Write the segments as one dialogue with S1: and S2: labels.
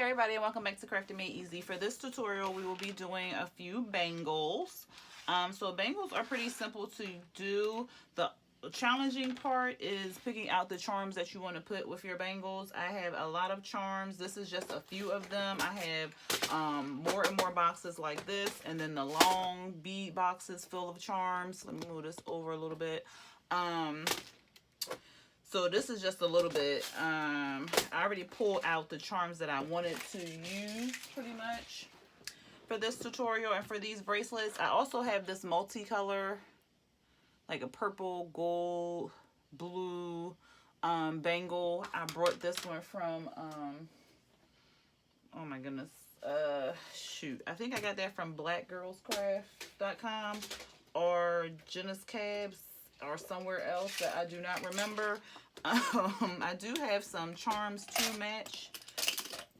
S1: everybody, and welcome back to Crafting Made Easy. For this tutorial, we will be doing a few bangles. So bangles are pretty simple to do. The challenging part is picking out the charms that you want to put with your bangles. I have a lot of charms. This is just a few of them. I have more and more boxes like this, and then the long bead boxes full of charms. Let me move this over a little bit. So this is just a little bit. I already pulled out the charms that I wanted to use pretty much for this tutorial and for these bracelets. I also have this multicolor, like a purple, gold, blue bangle. I brought this one from, oh my goodness, shoot. I think I got that from blackgirlscraft.com or Jenna's Cabs or somewhere else that I do not remember. I do have some charms to match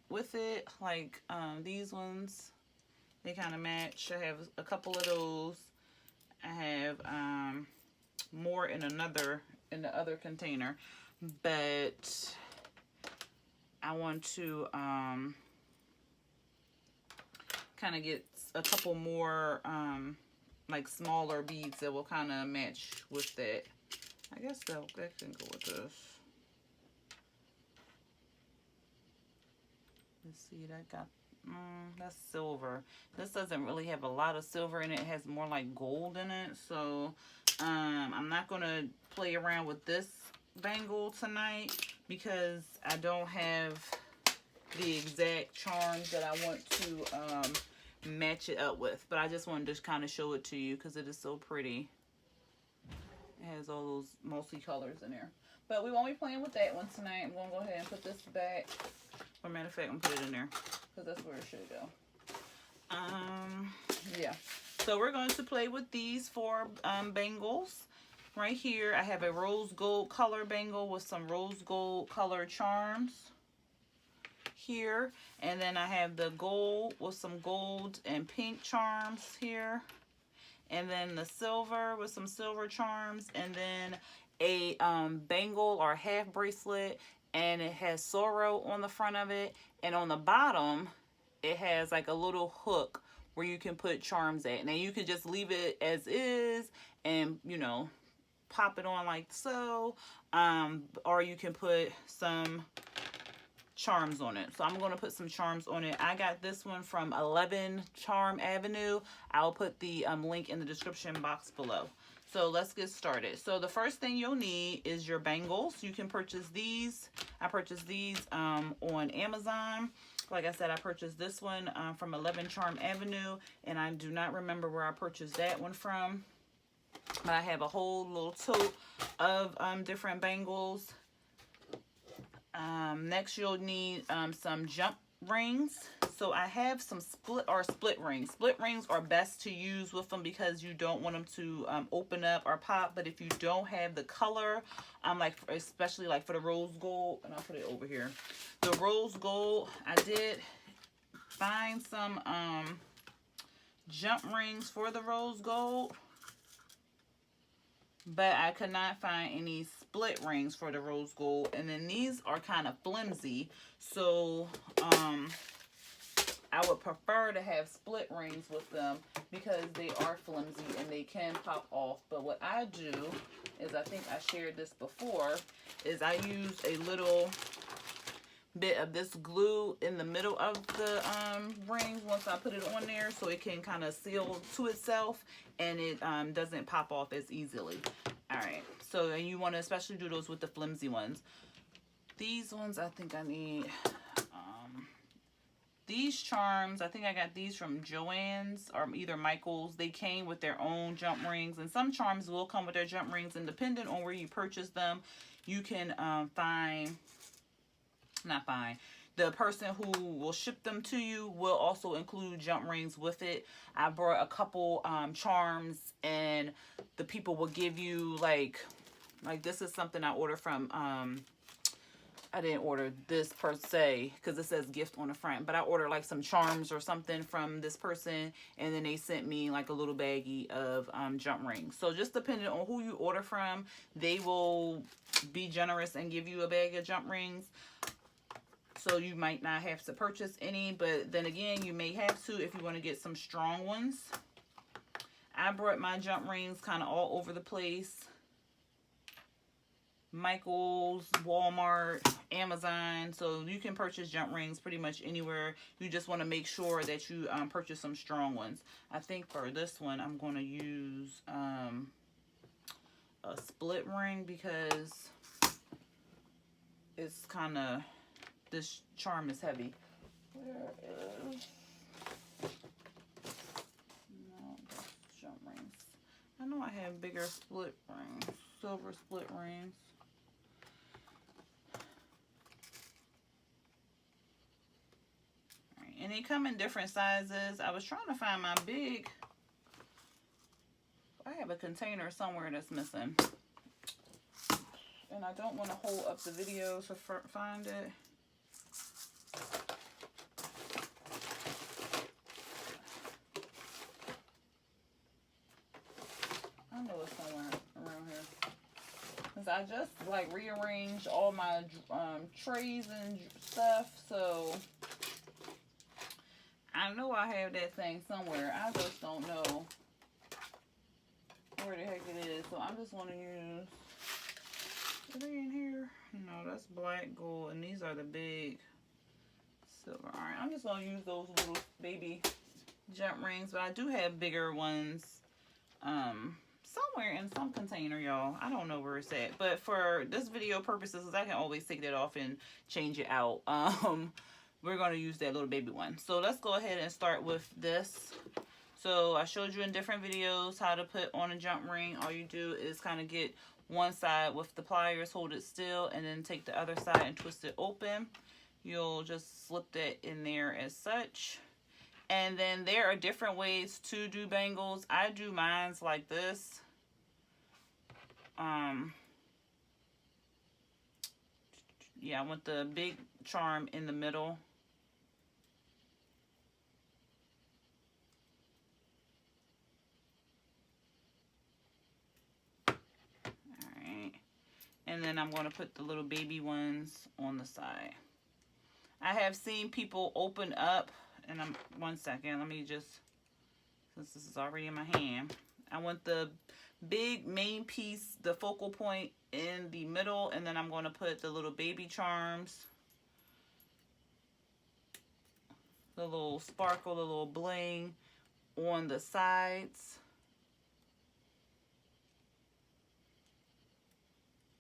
S1: with it, like these ones. They kind of match. I have a couple of those. I have more in the other container, but I want to kind of get a couple more like smaller beads that will kind of match with that. I guess that can go with this. Let's see, that got that's silver. This doesn't really have a lot of silver in it. It has more like gold in it. So I'm not gonna play around with this bangle tonight because I don't have the exact charms that I want to match it up with. But I just wanted to kind of show it to you because it is so pretty. It has all those multi-colors in there. But we won't be playing with that one tonight. I'm going to go ahead and put this back. Or matter of fact, I'm going to put it in there. Because that's where it should go. Yeah. So we're going to play with these four bangles. Right here, I have a rose gold color bangle with some rose gold color charms. Here. And then I have the gold with some gold and pink charms here. And then the silver with some silver charms, and then a bangle or half bracelet, and it has sorrow on the front of it, and on the bottom it has like a little hook where you can put charms at. Now you can just leave it as is and, you know, pop it on like so, or you can put some charms on it. So I'm going to put some charms on it. I got this one from 11 Charm Avenue. I'll put the link in the description box below. So let's get started. So the first thing you'll need is your bangles. You can purchase these. I purchased these on Amazon. Like I said, I purchased this one from 11 Charm Avenue, and I do not remember where I purchased that one from. But I have a whole little tote of different bangles. Next you'll need some jump rings. So I have some split rings. Split rings are best to use with them because you don't want them to open up or pop. But if you don't have the color, like especially like for the rose gold, and I'll put it over here. The rose gold, I did find some jump rings for the rose gold, but I could not find any split rings for the rose gold. And then these are kind of flimsy, so I would prefer to have split rings with them because they are flimsy and they can pop off. But what I do is, I think I shared this before, is I use a little bit of this glue in the middle of the rings once I put it on there, so it can kind of seal to itself and it doesn't pop off as easily. Alright, so and you want to especially do those with the flimsy ones. These ones I think I need these charms. I think I got these from Joann's or either Michael's. They came with their own jump rings, and some charms will come with their jump rings, and depending on where you purchase them, you can the person who will ship them to you will also include jump rings with it. I brought a couple charms, and the people will give you like this is something I ordered from I didn't order this per se because it says gift on the front, but I ordered like some charms or something from this person, and then they sent me like a little baggie of jump rings. So just depending on who you order from, they will be generous and give you a bag of jump rings. So you might not have to purchase any, but then again, you may have to if you want to get some strong ones. I brought my jump rings kind of all over the place. Michael's, Walmart, Amazon. So you can purchase jump rings pretty much anywhere. You just want to make sure that you purchase some strong ones. I think for this one, I'm going to use a split ring because it's kind of, this charm is heavy. Where is, no, that's jump rings. I know I have bigger split rings, silver split rings. All right, and they come in different sizes. I was trying to find my big, I have a container somewhere that's missing. And I don't want to hold up the video to find it. I know it's somewhere around here. Because I just like rearranged all my trays and stuff. So I know I have that thing somewhere. I just don't know where the heck it is. So I'm just going to use... Are they in here? No, that's black gold, and these are the big silver. All right, I'm just gonna use those little baby jump rings, but I do have bigger ones somewhere in some container, y'all. I don't know where it's at, but for this video purposes, I can always take that off and change it out. We're gonna use that little baby one. So let's go ahead and start with this. So I showed you in different videos how to put on a jump ring. All you do is kind of get one side with the pliers, hold it still, and then take the other side and twist it open. You'll just slip that in there as such. And then there are different ways to do bangles. I do mine's like this. Yeah, I want the big charm in the middle. And then I'm going to put the little baby ones on the side. I have seen people open up, and one second, let me just, since this is already in my hand, I want the big main piece, the focal point in the middle, and then I'm going to put the little baby charms, the little sparkle, the little bling on the sides.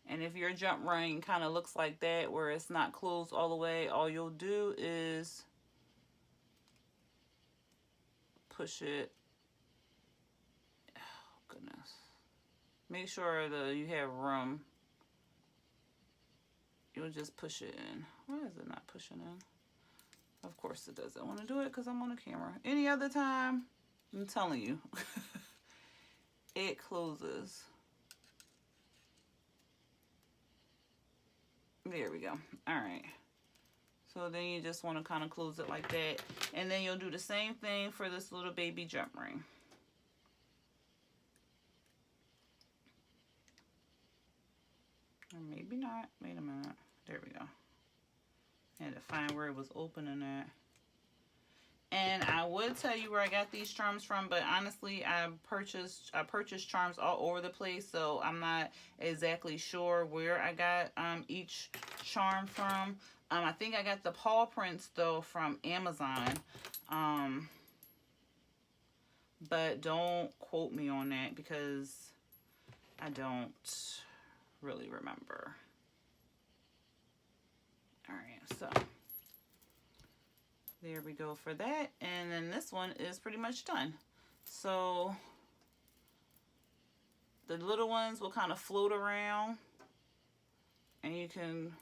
S1: And if your jump ring kind of looks like that, where it's not closed all the way, all you'll do is push it. Oh, goodness. Make sure that you have room. You'll just push it in. Why is it not pushing in? Of course it doesn't want to do it because I'm on the camera. Any other time, I'm telling you, it closes. There we go. All right. So then you just want to kind of close it like that. And then you'll do the same thing for this little baby jump ring. Or maybe not. Wait a minute. There we go. I had to find where it was opening at. And I would tell you where I got these charms from, but honestly, I purchased charms all over the place, so I'm not exactly sure where I got each charm from. I think I got the paw prints though from Amazon, but don't quote me on that because I don't really remember. All right, so there we go for that. And then this one is pretty much done. So the little ones will kind of float around and you can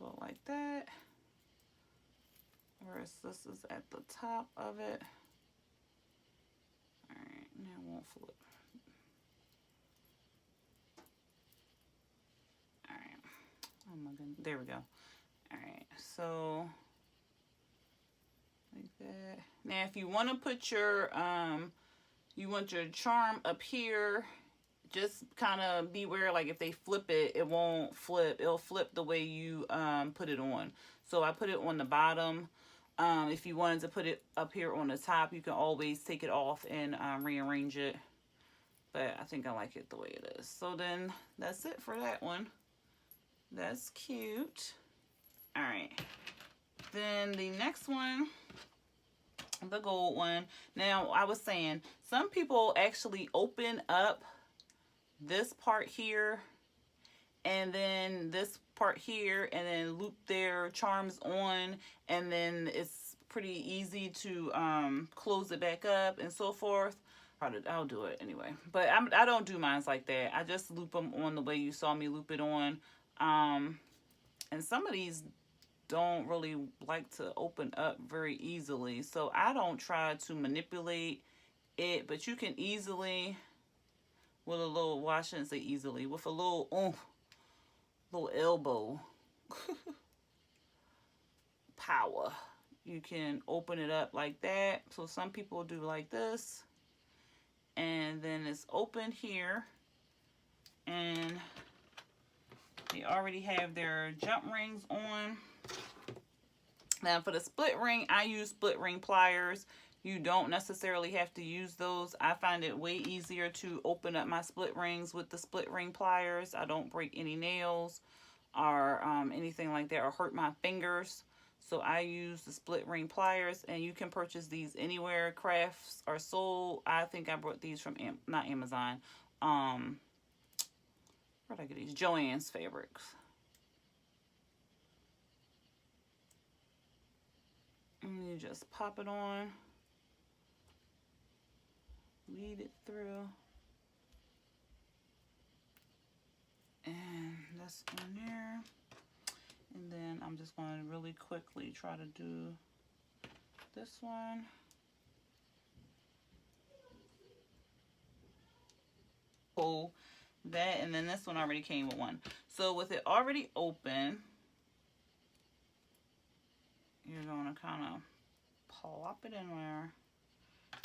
S1: go like that. Whereas this is at the top of it. All right, now it won't flip. All right. Oh my goodness. There we go. All right. So like that. Now if you want to put your you want your charm up here, just kind of beware, like if they flip it, it won't flip. It'll flip the way you put it on. So I put it on the bottom. If you wanted to put it up here on the top, you can always take it off and rearrange it. But I think I like it the way it is. So then that's it for that one. That's cute. All right. Then the next one, the gold one. Now, I was saying, some people actually open up this part here and then this part here and then loop their charms on, and then it's pretty easy to close it back up and so forth. I'll do it anyway, but I don't do mine like that. I just loop them on the way you saw me loop it on. And some of these don't really like to open up very easily, so I don't try to manipulate it, but you can easily, with a little, well, I shouldn't say easily, with a little little elbow power, you can open it up like that. So some people do like this, and then it's open here, and they already have their jump rings on. Now for the split ring, I use split ring pliers. You don't necessarily have to use those. I find it way easier to open up my split rings with the split ring pliers. I don't break any nails or anything like that, or hurt my fingers. So I use the split ring pliers, and you can purchase these anywhere. Crafts or Soul. I think I brought these from not Amazon. Where'd I get these? Joann's Fabrics. And you just pop it on, lead it through, and that's on there. And then I'm just going to really quickly try to do this one. Pull that, and then this one already came with one. So with it already open, you're going to kind of plop it in there.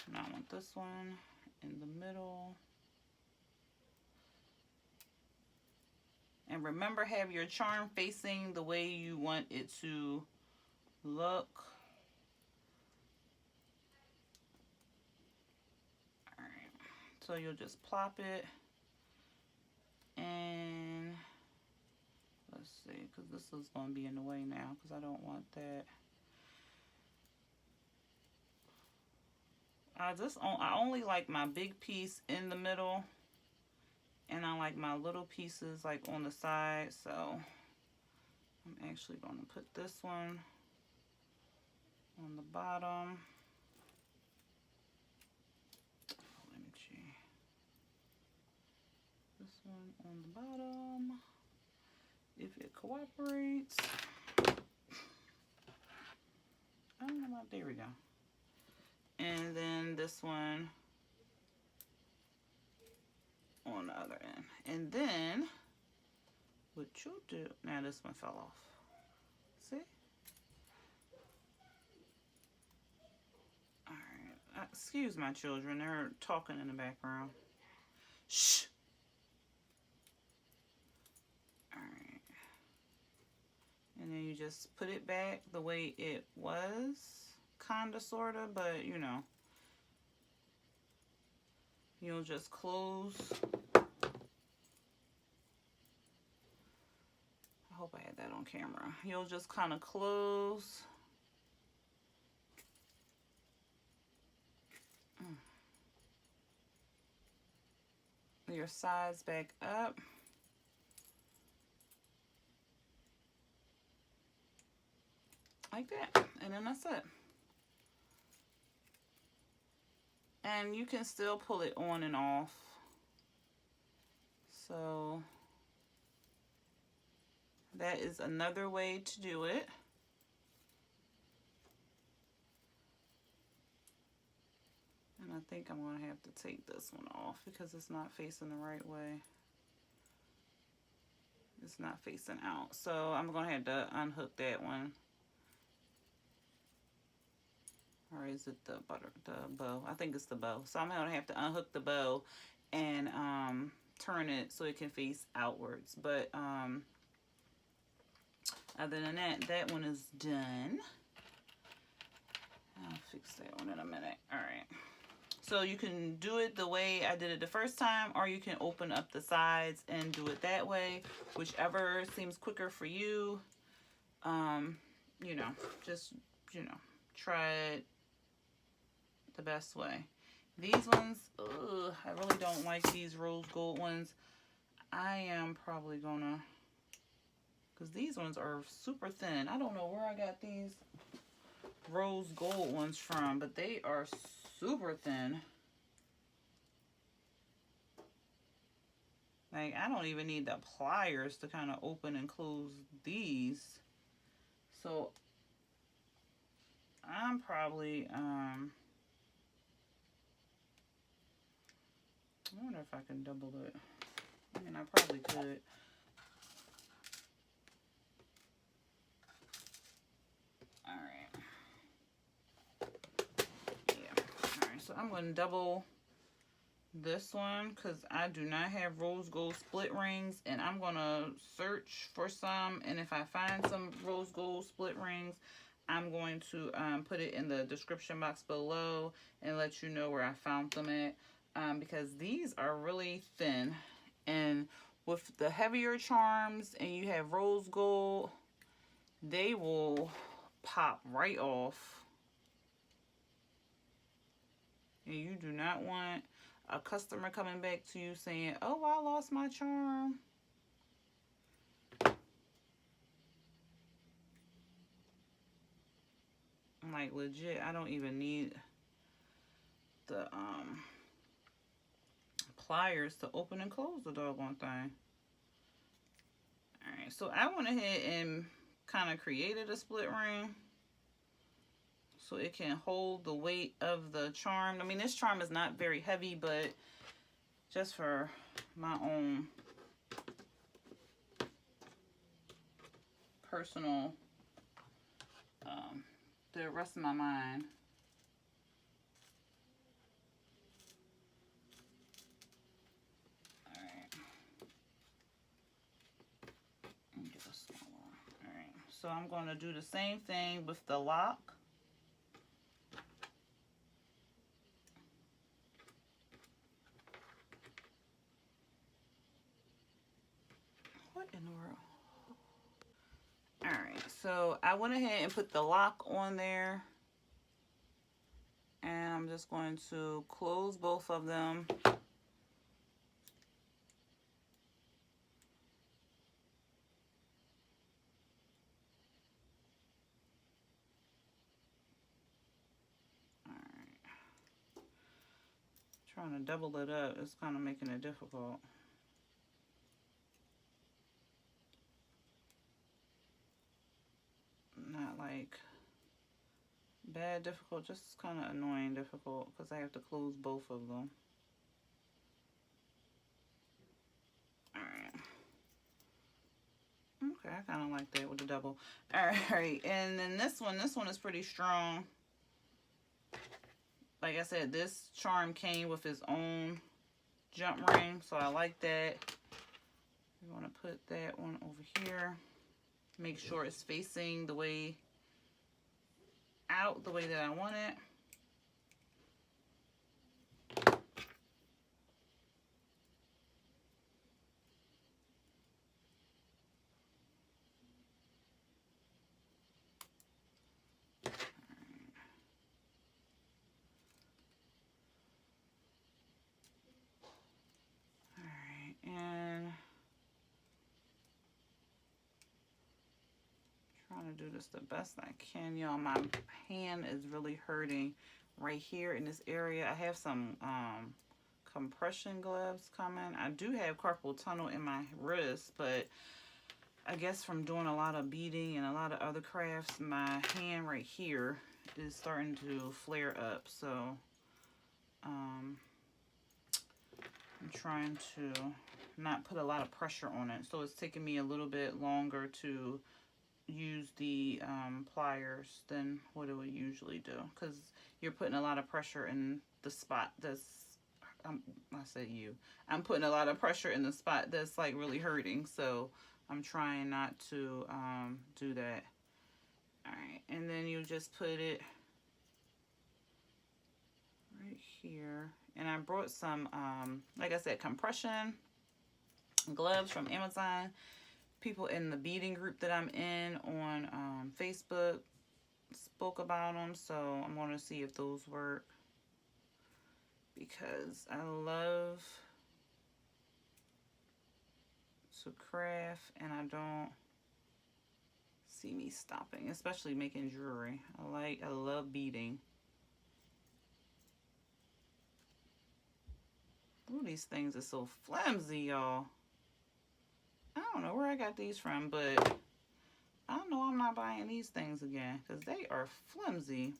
S1: And I want this one in the middle. And remember, have your charm facing the way you want it to look. Alright, so you'll just plop it. And let's see, because this is going to be in the way now, because I don't want that. I only like my big piece in the middle, and I like my little pieces like on the side. So I'm actually going to put this one on the bottom. Let me see. This one on the bottom, if it cooperates. I don't know about, there we go. And then this one on the other end. And then what you'll do, now this one fell off. See? Alright. Excuse my children, they're talking in the background. Shh. Alright. And then you just put it back the way it was. Kinda, sorta, but you know. You'll just close. I hope I had that on camera. You'll just kind of close. Your sides back up. Like that. And then that's it. And you can still pull it on and off. So that is another way to do it. And I think I'm going to have to take this one off because it's not facing the right way. It's not facing out. So I'm going to have to unhook that one. Or is it the bow? I think it's the bow. So I'm going to have to unhook the bow and turn it so it can face outwards. But other than that, that one is done. I'll fix that one in a minute. All right. So you can do it the way I did it the first time, or you can open up the sides and do it that way, whichever seems quicker for you. You know, just, you know, try it the best way. These ones, ugh, I really don't like these rose gold ones. I am probably gonna, because these ones are super thin. I don't know where I got these rose gold ones from, but they are super thin. Like, I don't even need the pliers to kind of open and close these. So I'm probably I wonder if I can double it. I mean, I probably could. All right. Yeah. All right. So I'm going to double this one because I do not have rose gold split rings, and I'm going to search for some. And if I find some rose gold split rings, I'm going to put it in the description box below and let you know where I found them at. Because these are really thin, and with the heavier charms and you have rose gold, they will pop right off, and you do not want a customer coming back to you saying, oh, I lost my charm. I'm like, legit, I don't even need the pliers to open and close the doggone thing. Alright, so I went ahead and kind of created a split ring so it can hold the weight of the charm. I mean, this charm is not very heavy, but just for my own personal, the rest of my mind. So I'm going to do the same thing with the lock. What in the world? Alright, so I went ahead and put the lock on there. And I'm just going to close both of them. Trying to double it up, it's kind of making it difficult. Not like bad difficult, just kind of annoying difficult because I have to close both of them. Alright. Okay, I kind of like that with the double. Alright, and then this one is pretty strong. Like I said, this charm came with its own jump ring, so I like that. We want to put that one over here. Make sure it's facing the way out, the way that I want it. Do this the best I can, y'all. My hand is really hurting right here in this area. I have some compression gloves coming. I do have carpal tunnel in my wrist, but I guess from doing a lot of beading and a lot of other crafts, my hand right here is starting to flare up. So I'm trying to not put a lot of pressure on it. So it's taking me a little bit longer to use the pliers than what it would usually do, because you're putting a lot of pressure in the spot that's I said you. I'm putting a lot of pressure in the spot that's like really hurting. So I'm trying not to do that. All right. And then you just put it right here. And I brought some, like I said, compression gloves from Amazon. People in the beading group that I'm in on Facebook spoke about them, so I'm going to see if those work, because I love to craft and I don't see me stopping, especially making jewelry. I love beading. Ooh, these things are so flimsy, y'all. I don't know where I got these from, but I don't know, I'm not buying these things again because they are flimsy.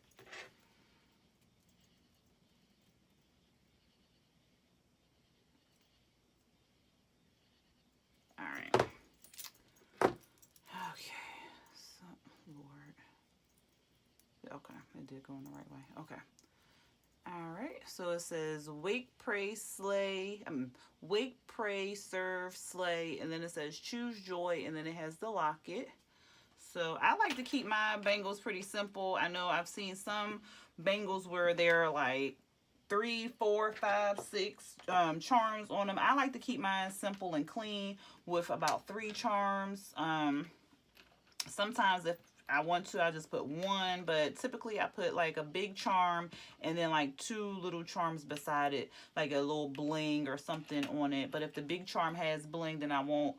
S1: All right. Okay. So, Lord. Okay, it did go in the right way. Okay. All right. So it says wake, pray, slay. Wake, pray, serve, slay, and then it says choose joy, and then it has the locket. So I like to keep my bangles pretty simple. I know I've seen some bangles where they're like 3, 4, 5, 6 charms on them. I like to keep mine simple and clean with about 3 charms. Sometimes if I want to, I just put 1, but typically I put like a big charm and then like 2 little charms beside it, like a little bling or something on it. But if the big charm has bling, then I won't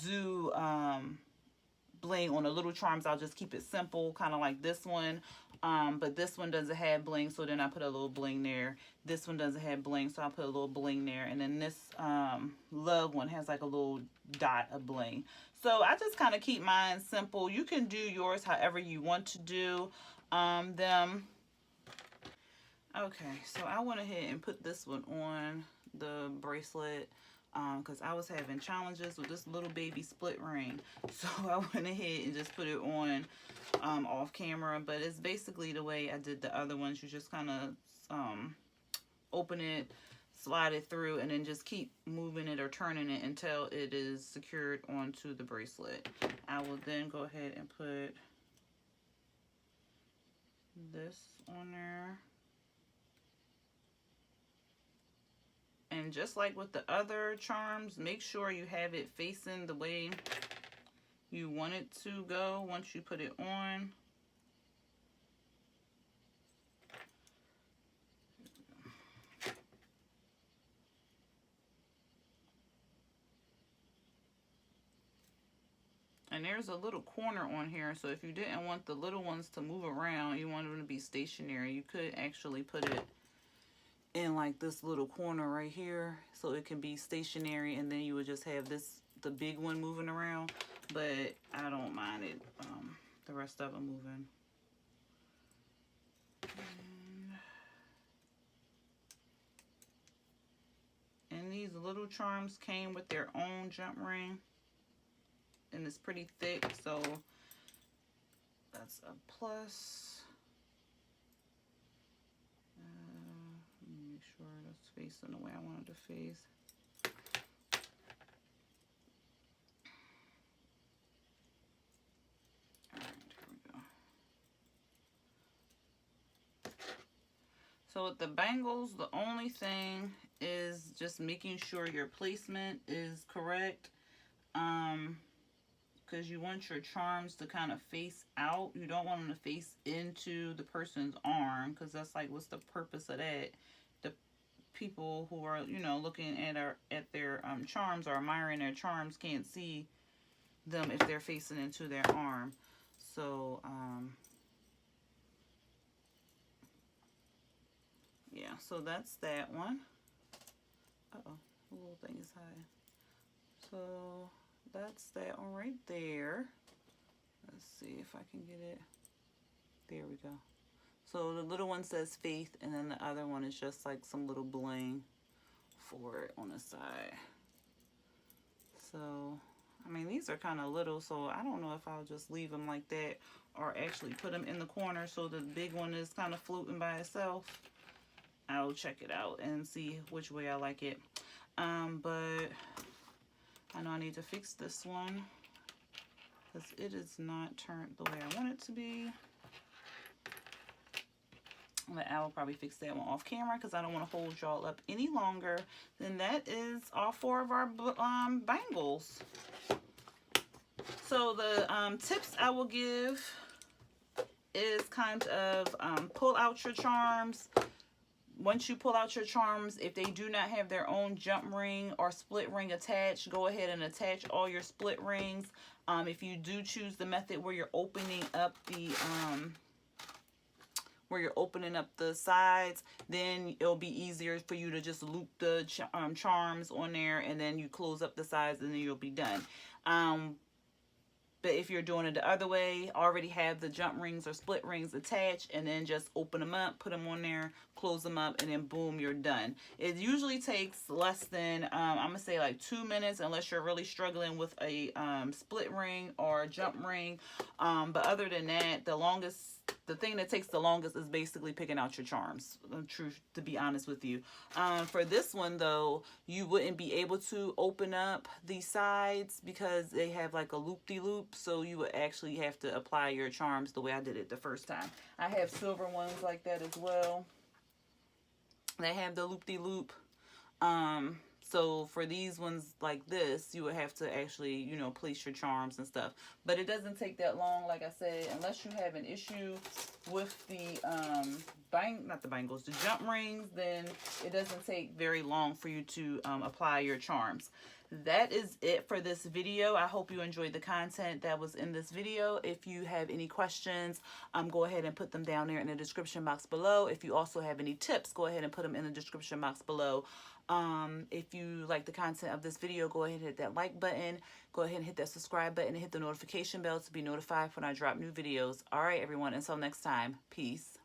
S1: do bling on the little charms. I'll just keep it simple, kind of like this one. But this one doesn't have bling, so then I put a little bling there. This one doesn't have bling, so I put a little bling there. And then this love one has like a little dot of bling. So I just kind of keep mine simple. You can do yours however you want to do them. Okay, so I went ahead and put this one on the bracelet because I was having challenges with this little baby split ring. So I went ahead and just put it on off camera, but it's basically the way I did the other ones. You just kind of open it, slide it through, and then just keep moving it or turning it until it is secured onto the bracelet. I will then go ahead and put this on there. And just like with the other charms, make sure you have it facing the way you want it to go once you put it on. And there's a little corner on here, so if you didn't want the little ones to move around, you want them to be stationary, you could actually put it in like this little corner right here so it can be stationary, and then you would just have the big one moving around. But I don't mind it, the rest of them moving. And these little charms came with their own jump ring, and it's pretty thick, so that's a plus. Let me make sure that's facing the way I want it to face. Alright, here we go. So with the bangles, the only thing is just making sure your placement is correct. Because you want your charms to kind of face out. You don't want them to face into the person's arm, because that's like, what's the purpose of that? The people who are, you know, looking at their charms or admiring their charms can't see them if they're facing into their arm. So yeah, so that's that one. Uh-oh, the little thing is high. So that's that one right there. Let's see if I can get it. There we go. So the little one says faith, and then the other one is just like some little bling for it on the side. So, I mean, these are kind of little, so I don't know if I'll just leave them like that or actually put them in the corner so the big one is kind of floating by itself. I'll check it out and see which way I like it. But I know I need to fix this one because it is not turned the way I want it to be. But I will probably fix that one off camera because I don't want to hold y'all up any longer. Then that is all 4 of our bangles. So the tips I will give is kind of pull out your charms. Once you pull out your charms, if they do not have their own jump ring or split ring attached, go ahead and attach all your split rings. If you do choose the method where you're opening up the sides, then it'll be easier for you to just loop the charms on there, and then you close up the sides, and then you'll be done. But if you're doing it the other way, already have the jump rings or split rings attached, and then just open them up, put them on there, close them up, and then boom, you're done. It usually takes less than, I'm gonna say like 2 minutes, unless you're really struggling with a split ring or a jump ring. But other than that, the thing that takes the longest is basically picking out your charms, to be honest with you. For this one though, you wouldn't be able to open up the sides because they have like a loop-de-loop, so you would actually have to apply your charms the way I did it the first time. I have silver ones like that as well. They have the loop-de-loop. So for these ones like this, you would have to actually, you know, place your charms and stuff. But it doesn't take that long, like I said, unless you have an issue with the the jump rings, then it doesn't take very long for you to apply your charms. That is it for this video. I hope you enjoyed the content that was in this video. If you have any questions, go ahead and put them down there in the description box below. If you also have any tips, go ahead and put them in the description box below. If you like the content of this video, go ahead and hit that like button. Go ahead and hit that subscribe button and hit the notification bell to be notified when I drop new videos. All right, everyone. Until next time. Peace.